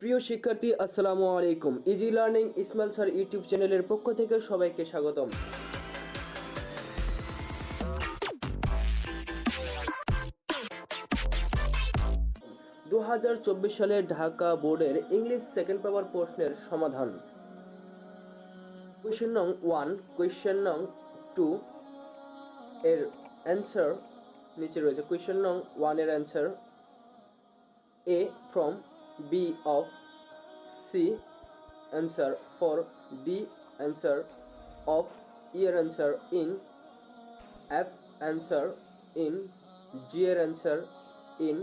প্রিয় শিক্ষার্থী আসসালামু আলাইকুম। Easy learning Ismail sir YouTube চ্যানেলের পক্ষ থেকে সবাইকে স্বাগতম। 2024 সালে ঢাকা বোর্ডের ইংলিশ সেকেন্ড পেপার প্রশ্নের সমাধান। কোয়েশ্চেন নং 1, কোয়েশ্চেন নং 2 এর অ্যান্সার নিচে রয়েছে। কোয়েশ্চেন নং 1 এর answer A from, B of, C answer for, D answer of, E answer in, F answer in, G answer in,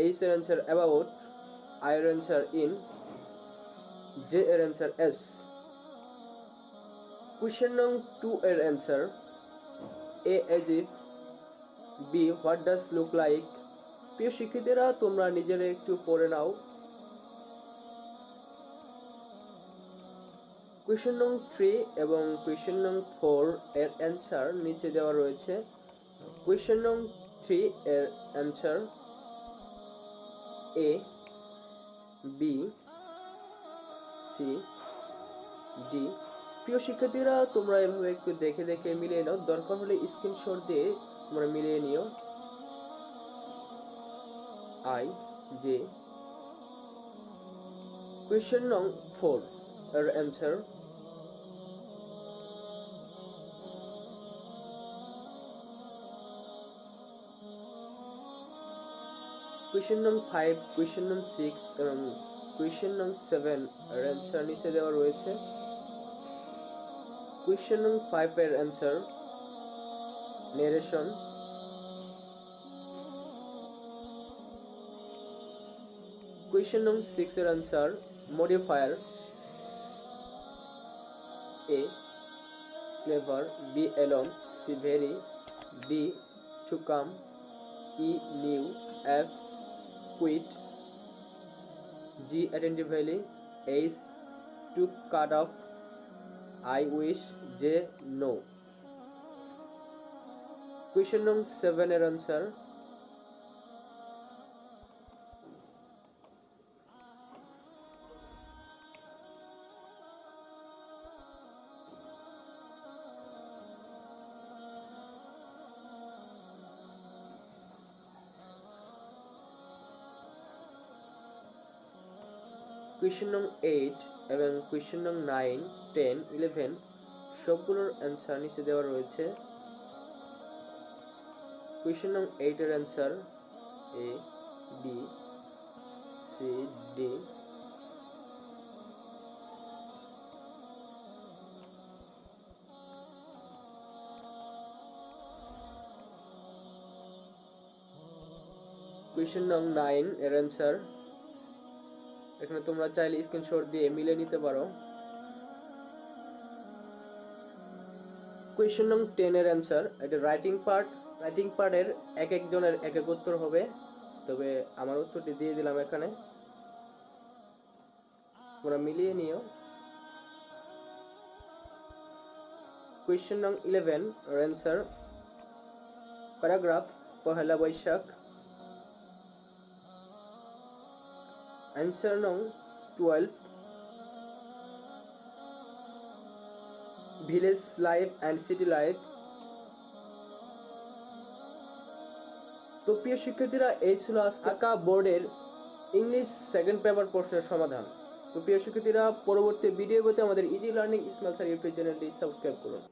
H answer about, I answer in, J answer S. Question number 2 answer A as if, B what does look like. প্রিয় শিক্ষার্থীরা তোমরা নিজেরা একটু পড়ে নাও। Question নং 3 এবং question নং 4 এর অ্যান্সার নিচে দেওয়া রয়েছে। কোয়েশ্চেন নং 3 এর answer A, B, C, D। প্রিয় শিক্ষার্থীরা তোমরা এভাবে একটু দেখে দেখে মিলিয়ে নাও, দরকার হলে স্ক্রিনশট দিয়ে তোমরা মিলিয়ে নিও। I, J। কোয়েশ্চেন নং 4 এর অ্যান্সার কোয়েশ্চেন নং 5, কোয়েশ্চেন নং 6 এবং কোয়েশ্চেন নং 7 এর অ্যান্সার নিচে দেওয়া রয়েছে। কোয়েশ্চেন নং 5 এর অ্যান্সার নেরেশন। কোয়েশ্চেন নং 6 এর answer modifier. A clever, B alone, C very, D to come, E new, F quit, G attentively, H to cut off, I wish, J no. Question number 7 এর answer question নং 8 এবং question নং 9, 10, 11 সবগুলোর answer নিচে দেওয়া রয়েছে। Question নং 8 এর answer A, B, C, D। Question নং 9 এর অ্যান্সার এখানে তোমরা চাইলে স্ক্রিনশট দিয়ে মিলিয়ে নিতে পারো। কোয়েশ্চেন নং 10 এর অ্যান্সার এটা রাইটিং পার্টের এক একজনের এক এক উত্তর হবে, তবে আমার উত্তরটি দিয়ে দিলাম এখানে, তোমরা মিলিয়ে নিও। কোয়েশ্চেন নং 11 এর answer paragraph Pohela Boishakh. Answer নং 12 village life and city life. তো প্রিয় শিক্ষার্থীরা এই ছিল আজকে ঢাকা বোর্ডের ইংলিশ সেকেন্ড পেপার প্রশ্নের সমাধান। তো প্রিয় শিক্ষার্থীরা পরবর্তী ভিডিও পেতে আমাদের easy learning Ismail sir YouTube চ্যানেলটি সাবস্ক্রাইব করুন।